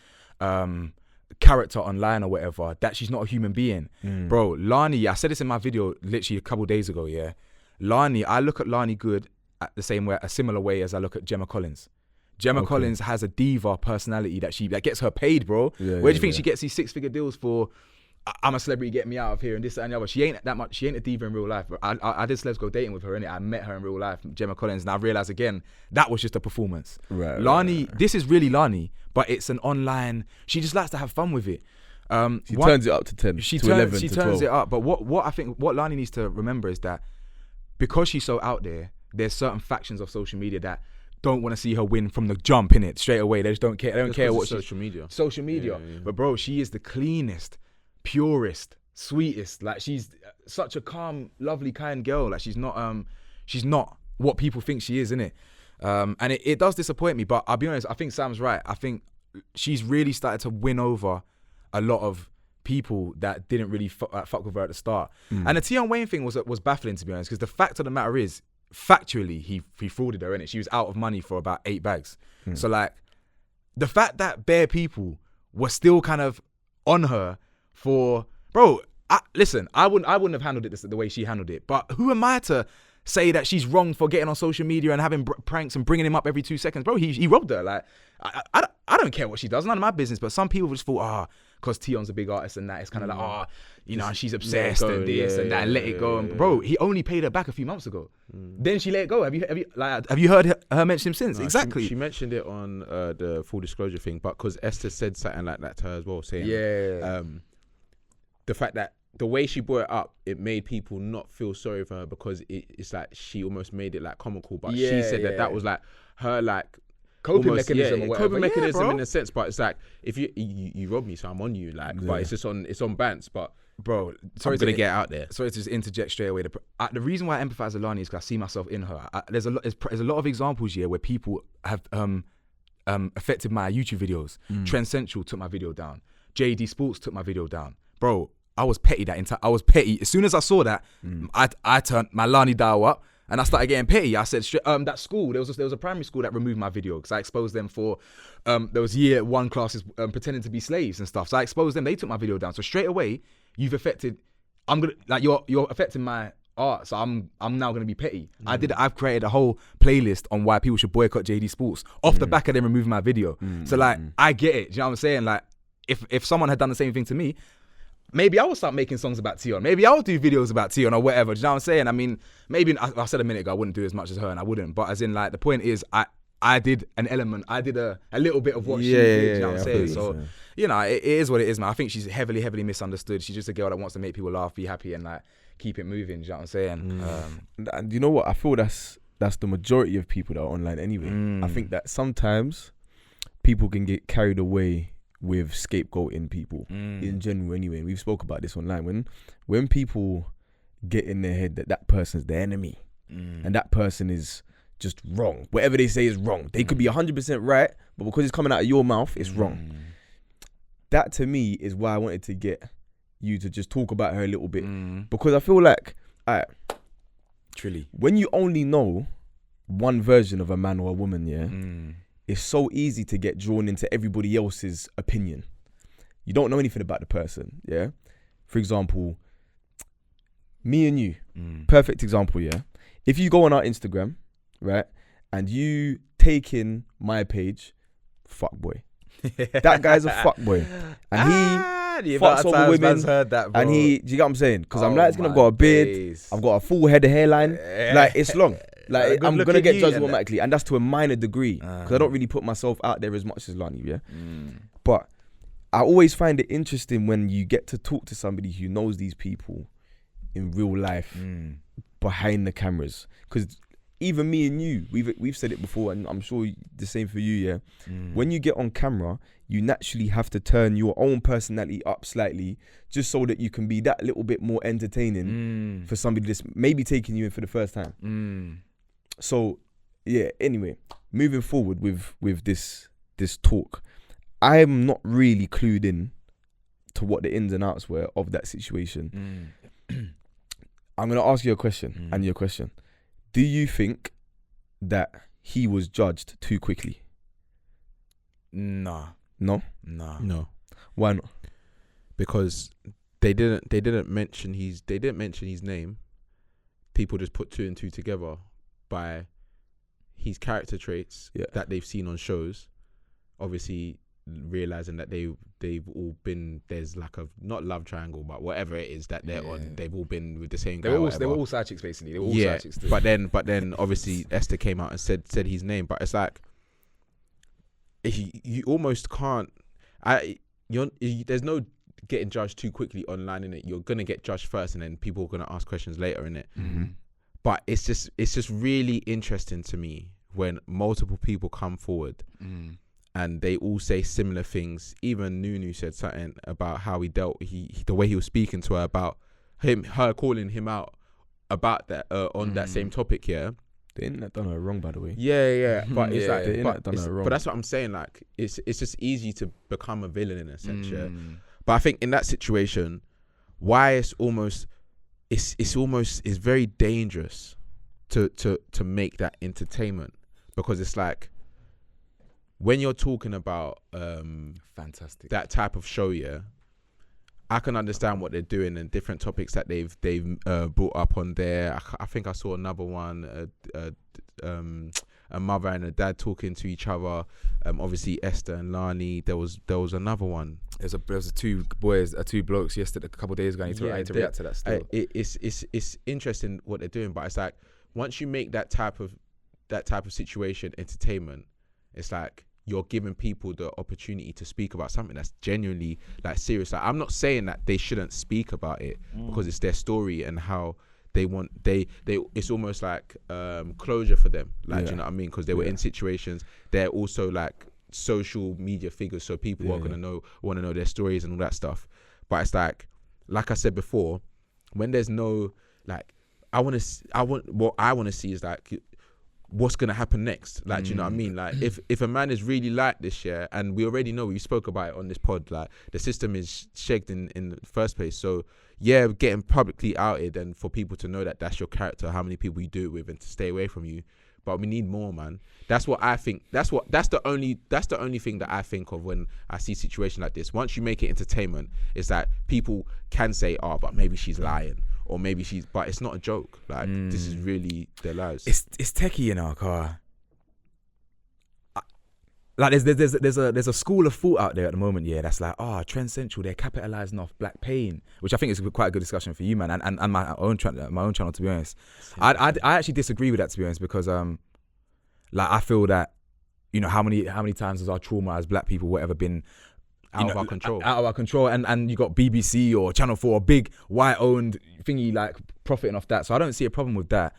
character online or whatever, that she's not a human being. Bro, Lani, I said this in my video literally a couple of days ago, Lani, I look at Lani Good at the same way, a similar way as I look at Gemma Collins. Gemma Collins has a diva personality that gets her paid, bro. Where do you think she gets these 6-figure deals for? I'm a celebrity, get me out of here, and this and the other. She ain't that much. She ain't a diva in real life. But I did Celebs Go Dating with her, innit? I met her in real life, Gemma Collins, and I realized again that was just a performance. Right. Lani, this is really Lani, but it's an online. She just likes to have fun with it. She turns it up to 10, to 11, She to turns 12. it up. But what I think what Lani needs to remember is that because she's so out there, there's certain factions of social media that don't want to see her win from the jump, innit? Straight away, they just don't care. They don't care what social media. Social media. Yeah. But bro, she is the cleanest, purest, sweetest. Like she's such a calm, lovely, kind girl. Like she's not what people think she is, innit? And it does disappoint me, but I'll be honest, I think Sam's right. I think she's really started to win over a lot of people that didn't really fuck with her at the start. And the Tion Wayne thing was baffling, to be honest, because the fact of the matter is, factually, he frauded her, innit? She was out of money for about 8 bags. So like, the fact that bare people were still kind of on her for, bro, listen, I wouldn't have handled it the way she handled it, but who am I to say that she's wrong for getting on social media and having pranks and bringing him up every 2 seconds? Bro, he robbed her. Like, I don't care what she does, none of my business. But some people just thought, because Tion's a big artist and that, it's kind of like, and she's obsessed and this and that, and let it go. And bro, he only paid her back a few months ago. Then she let it go. Have you heard her mention him since? No, exactly. She mentioned it on the full disclosure thing, but because Esther said something like that to her as well, saying the fact that the way she brought it up, it made people not feel sorry for her because it's like she almost made it like comical. But she said that was like her like coping mechanism or whatever. Coping mechanism in a sense, but it's like if you rob me, so I'm on you, like. But it's just on bants, but. Bro, sorry to get out there. Sorry to just interject straight away. The reason why I empathize with Lani is because I see myself in her. There's a lot of examples here where people have affected my YouTube videos. Trend Central took my video down. JD Sports took my video down. Bro, I was petty that entire. I was petty. As soon as I saw that, I turned my Lani dial up and I started getting petty. I said, that school, there was a primary school that removed my video because I exposed them for, there was year one classes pretending to be slaves and stuff. So I exposed them. They took my video down. So straight away, you've affected. You're affecting my art. So I'm now gonna be petty. I've created a whole playlist on why people should boycott JD Sports off the back of them removing my video. So like, I get it. Do you know what I'm saying? Like, if someone had done the same thing to me, maybe I will start making songs about Tion. Maybe I'll do videos about Tion or whatever. Do you know what I'm saying? I mean, maybe I said a minute ago I wouldn't do as much as her, and I wouldn't. But as in, like, the point is, I did an element. I did a little bit of what she did. You know what I'm saying? So, you know, it is what it is, man. I think she's heavily, heavily misunderstood. She's just a girl that wants to make people laugh, be happy, and like keep it moving. Do you know what I'm saying? And you know what? I feel that's the majority of people that are online anyway. I think that sometimes people can get carried away with scapegoating people in general anyway. We've spoke about this online. When people get in their head that person's the enemy and that person is just wrong, whatever they say is wrong. They could be 100% right, but because it's coming out of your mouth, it's wrong. That to me is why I wanted to get you to just talk about her a little bit, because I feel like, truly, when you only know one version of a man or a woman, it's so easy to get drawn into everybody else's opinion. You don't know anything about the person, yeah? For example, me and you, perfect example, yeah? If you go on our Instagram, right, and you take in my page, fuckboy. That guy's a fuckboy. And he fucks over women. Heard that, bro. And do you get what I'm saying? Because I'm light skin, I've got a beard, I've got a full head of hairline. Like, it's long. Like, I'm going to get judged automatically. And that's to a minor degree. Because I don't really put myself out there as much as Lani, yeah? But I always find it interesting when you get to talk to somebody who knows these people in real life, behind the cameras. Because even me and you, we've said it before, and I'm sure the same for you, yeah? When you get on camera, you naturally have to turn your own personality up slightly just so that you can be that little bit more entertaining for somebody that's maybe taking you in for the first time. So, yeah, anyway, moving forward with this talk, I'm not really clued in to what the ins and outs were of that situation. I'm going to ask you a question, and your question. Do you think that he was judged too quickly? No. No? No. Why not? Because they didn't mention his name. People just put two and two together by his character traits that they've seen on shows. Obviously, realizing that they've all been, there's like a not love triangle, but whatever it is that they're on, they've all been with the same guy. They were all side chicks basically. They were all side chicks too. But then obviously Esther came out and said his name. But it's like you almost can't. There's no getting judged too quickly online, innit? You're gonna get judged first, and then people are gonna ask questions later, innit? But it's just really interesting to me when multiple people come forward. And they all say similar things. Even Nunu said something about how he dealt, the way he was speaking to her about her calling him out about that on that same topic. Yeah, the internet done her wrong, by the way. Yeah. But it's like, the internet done her wrong. But that's what I'm saying. Like, it's just easy to become a villain in a sense. Yeah. But I think in that situation, why it's very dangerous to make that entertainment, because it's like, when you're talking about fantastic that type of show, yeah, I can understand what they're doing and different topics that they've brought up on there. I think I saw another one. a mother and a dad talking to each other. Obviously Esther and Lani. There was another one. There was two blokes yesterday, a couple of days ago. I need to react to that still. It's interesting what they're doing, but it's like once you make that type of situation entertainment, it's like you're giving people the opportunity to speak about something that's genuinely like serious. Like, I'm not saying that they shouldn't speak about it because it's their story and how they it's almost like closure for them. Like, do you know what I mean? Because they were in situations. They're also like social media figures, so people are gonna want to know their stories and all that stuff. But it's like I said before, when there's no like, what I want to see is like, what's gonna happen next? Like, do you know what I mean? Like, if a man is really like this, and we already know, we spoke about it on this pod, like the system is shagged in the first place. So getting publicly outed and for people to know that that's your character, how many people you do it with, and to stay away from you. But we need more, man. That's what I think. That's the only thing that I think of when I see a situation like this. Once you make it entertainment, is that people can say, "Oh, but maybe she's lying." Or maybe but it's not a joke. Like, this is really their lives. It's techie in our car. Like there's a school of thought out there at the moment, that's like, Trend Central, they're capitalizing off black pain, which I think is quite a good discussion for you, man, and my own channel, to be honest. I actually disagree with that, to be honest, because like I feel that, you know, how many times has our trauma as black people, whatever, been out of our control, and you got BBC or Channel 4, a big white owned thingy, like profiting off that. So I don't see a problem with that.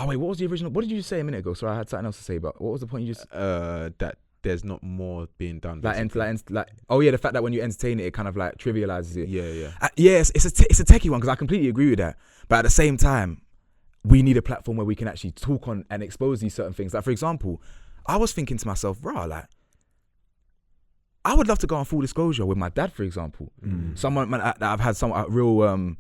Wait, what was the original? What did you say a minute ago? Sorry, I had something else to say, but what was the point you just? That there's not more being done. The fact that when you entertain it, it kind of like trivializes it. Yeah. Yes, it's a techie one, because I completely agree with that. But at the same time, we need a platform where we can actually talk on and expose these certain things. Like, for example, I was thinking to myself, like, I would love to go on full disclosure with my dad, for example. Someone that I've had some real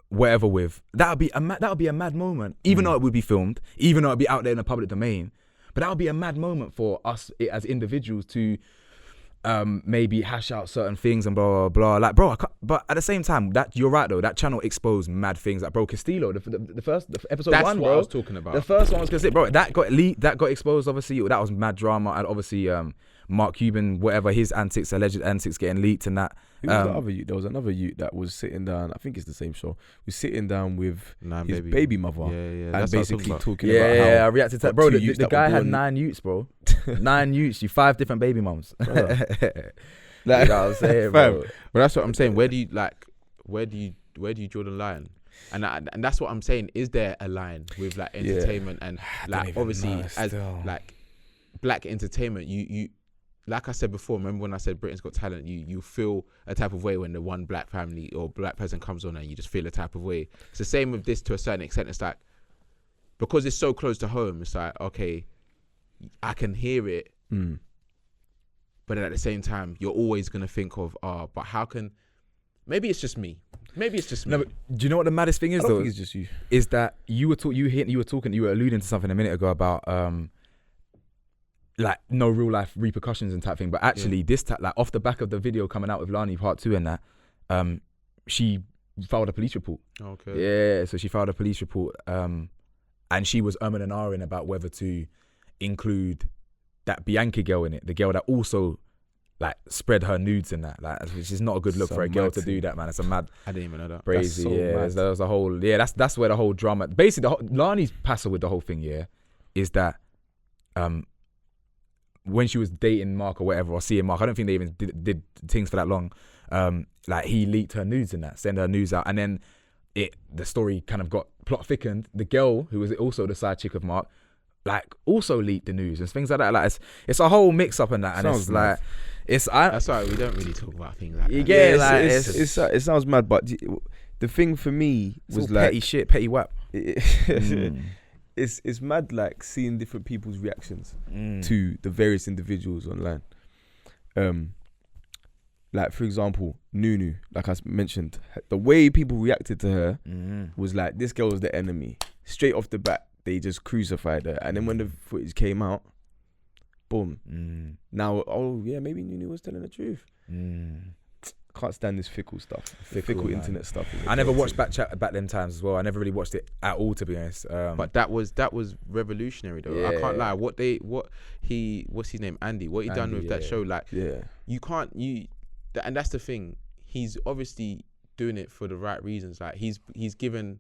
whatever with. That would be a mad moment, even though it would be filmed, even though it'd be out there in the public domain. But that would be a mad moment for us as individuals to maybe hash out certain things and blah blah blah. Like, bro, but at the same time, that you're right though. That channel exposed mad things. Like, bro, Castillo, the first episode That's 1, what bro. I was talking about. The first one was because bro, that got leaked, that got exposed. Obviously, that was mad drama, and obviously Mark Cuban, whatever, his alleged antics getting leaked and that. Who was the other youth? There was another youth that was sitting down. I think it's the same show. Was sitting down with his baby mother, and basically talking about how I reacted to that, bro. The guy had 9 youths, bro. 9 youths, 5 different baby mums. Like, you know what I'm saying, bro. But that's what I'm saying. Where do you draw the line? And that's what I'm saying. Is there a line with like entertainment and like obviously as like black entertainment? You like I said before, remember when I said Britain's Got Talent, you feel a type of way when the one black family or black person comes on, and you just feel a type of way. It's the same with this to a certain extent. It's like, because it's so close to home, it's like, okay, I can hear it, but at the same time, you're always going to think of, but how can, maybe it's just me. No, but do you know what the maddest thing is, though? I think it's just you. Is that you were alluding to something a minute ago about like no real life repercussions and type thing, but actually this like off the back of the video coming out with Lani part 2 and that, she filed a police report. Okay. Yeah, so she filed a police report, and she was and ahhing about whether to include that Bianca girl in it, the girl that also like spread her nudes and that, like, which is not a good look for a girl to do that, man. It's a mad. I didn't even know that. Crazy, so mad. There was a whole, that's where the whole drama. Basically, Lani's passer with the whole thing, is that when she was dating Mark or whatever, or seeing Mark, I don't think they even did things for that long. Like, he leaked her nudes and that, send her nudes out, and then the story kind of got plot thickened. The girl who was also the side chick of Mark, like, also leaked the news and things like that. Like, it's a whole mix up and that, and Sounds it's mad. like, that's why we don't really talk about things like that. It sounds mad, but the thing for me was like petty shit, petty whap. It's mad, like, seeing different people's reactions to the various individuals online. Like, for example, Nunu, like I mentioned, the way people reacted to her was like, this girl was the enemy. Straight off the bat, they just crucified her. And then when the footage came out, boom. Now, maybe Nunu was telling the truth. can't stand this fickle stuff. Fickle internet stuff. I never watched Backchat back them times as well. I never really watched it at all, to be honest. But that was revolutionary though. I can't lie. What's his name? Andy. What he done with that show? Like, you can't and that's the thing. He's obviously doing it for the right reasons. Like he's given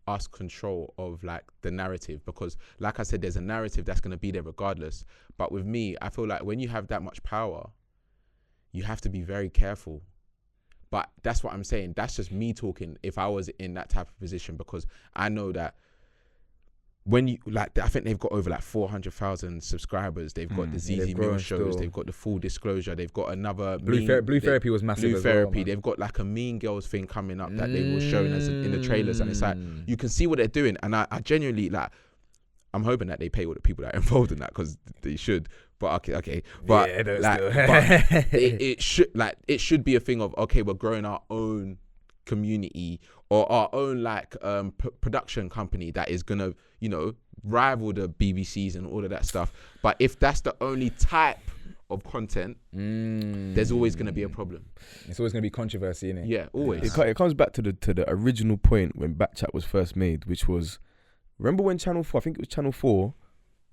us control of like the narrative, because like I said, there's a narrative that's going to be there regardless. But with me, I feel like when you have that much power, you have to be very careful. But that's what I'm saying. That's just me talking if I was in that type of position, because I know that when you like, I think they've got over like 400,000 subscribers. They've got the ZZ Mill shows. They've got the Full Disclosure. They've got another Blue Therapy was massive. Blue Therapy. They've got like a Mean Girls thing coming up that they were showing us in the trailers, and it's like you can see what they're doing. And I genuinely like, I'm hoping that they pay all the people that are involved in that, because they should. But okay. But it should be a thing of, okay, we're growing our own community or our own like production company that is gonna, you know, rival the BBCs and all of that stuff. But if that's the only type of content, there's always gonna be a problem. It's always gonna be controversy, innit? Yeah, always. It comes back to the original point when Backchat was first made, which was, remember when Channel 4, I think it was Channel 4,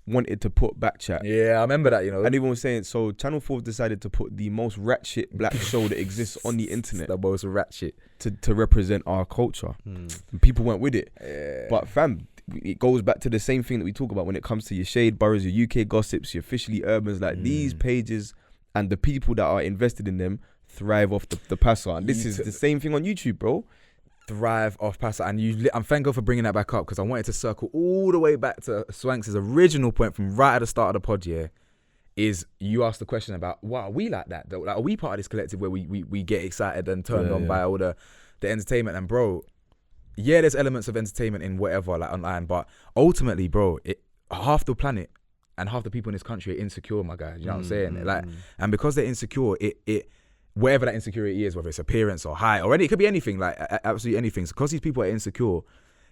wanted to put Backchat. Yeah, I remember that, you know. And everyone was saying, so Channel 4 decided to put the most ratchet black show that exists on the internet. The most ratchet. To represent our culture. And people went with it. Yeah. But fam, it goes back to the same thing that we talk about when it comes to your Shade Boroughs, your UK Gossips, your Officially Urbans. Like these pages and the people that are invested in them thrive off the passer. And this is the same thing on YouTube, bro. Thrive off passer. And I'm thank God for bringing that back up, because I wanted to circle all the way back to Swanks' original point from right at the start of the pod. Yeah, is you asked the question about, why are we like that? Like, are we part of this collective where we get excited and turned on by all the entertainment? And bro, yeah, there's elements of entertainment in whatever, like online, but ultimately, bro, half the planet and half the people in this country are insecure, my guy. You know what I'm saying? Like, and because they're insecure, it whatever that insecurity is, whether it's appearance or height or it could be anything, like absolutely anything. So because these people are insecure,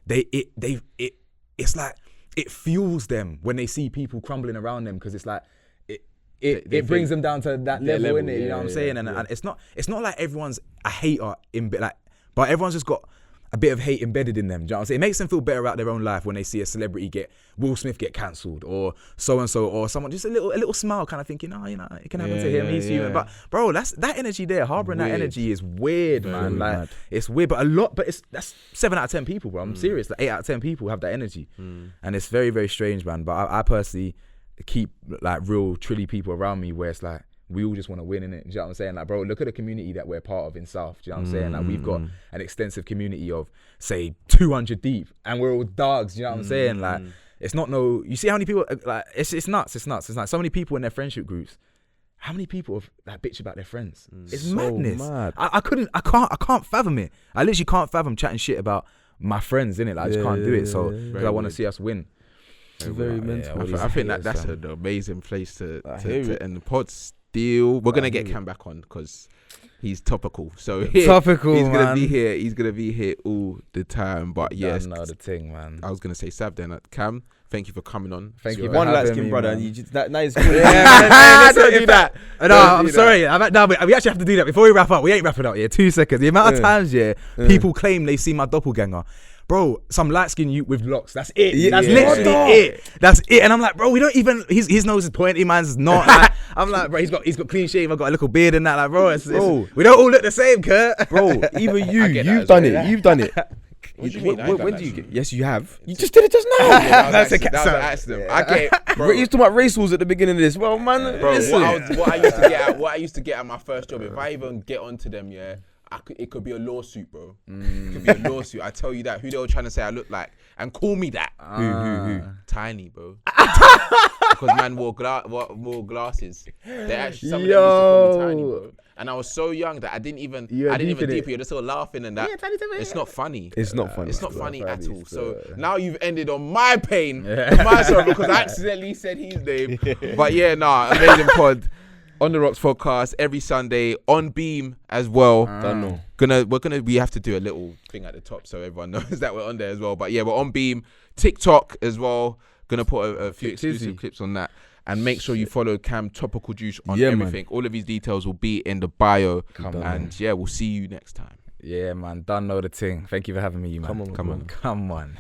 it's like it fuels them when they see people crumbling around them, because it's like it brings them down to that level, innit? You know what I'm saying? And it's not like everyone's a hater but everyone's just got a bit of hate embedded in them. Do you know what I'm saying? It makes them feel better about their own life when they see a celebrity Will Smith get cancelled, or so and so, or someone just a little smile, kind of thinking, oh, you know, it can happen to him. He's human. But bro, that energy there, harboring that energy is weird, man. Like mad. It's weird, but that's 7 out of 10 people, bro. I'm serious. Like 8 out of 10 people have that energy, and it's very, very strange, man. But I personally keep like real trilly people around me where it's like, we all just want to win, innit? Do you know what I'm saying? Like, bro, look at the community that we're part of in South. Do you know what I'm saying? Like, we've got an extensive community of, say, 200 deep, and we're all dogs. Do you know what I'm saying? Like, it's not you see how many people, like, it's nuts. It's like so many people in their friendship groups. How many people have like bitch about their friends? It's so madness. Mad. I can't fathom it. I literally can't fathom chatting shit about my friends, innit? Like, I just can't do it. So, because I want to see us win. It's very mental. I think that's an amazing place to end the pod. We're gonna get Cam back on because he's topical. So topical, he's gonna man. be here. He's gonna be here all the time. But yes, know the thing, man. I was gonna say Sav then. Cam, thank you for coming on. Thank you. One light skin brother. You just that nice. Don't do that. No, I'm sorry. We actually have to do that before we wrap up. We ain't wrapping up. 2 seconds. The amount of times people claim they see my doppelganger. Bro, some light skin you with locks. That's it. That's literally it. That's it. And I'm like, bro, we don't even. His nose is pointy, mine's not. Like, I'm like, bro, he's got clean shave. I've got a little beard and that. Like, bro, we don't all look the same, Kurt. Bro, even you've done it. You've done it. What do you mean? When do you get? Yes, you have. You just did it just now. That was an accident. Bro. He's talking about race rules at the beginning of this. Well, man, bro, what I used to get at my first job. If I even get onto them, it could be a lawsuit, bro. It could be a lawsuit. I tell you that. Who they were trying to say I look like and call me that? Who? Tiny, bro. Because man wore glasses. They actually some of them used to call me Tiny, bro. And I was so young that I didn't even deep it. You're just all laughing and that. It's not funny. It's not funny. It's not funny at all. So now you've ended on my pain, my sorrow, because I accidentally said his name. But amazing pod. On the Rocks podcast every Sunday on Beam as well. We have to do a little thing at the top so everyone knows that we're on there as well. But we're on Beam, TikTok as well. Gonna put a few exclusive clips on that. And make sure you follow Cam Topical Juice on Yeah, man. everything. All of these details will be in the bio. Come on. And yeah, we'll see you next time. Yeah, man. Don't know the thing. Thank you for having me, you man. Come on. Come on.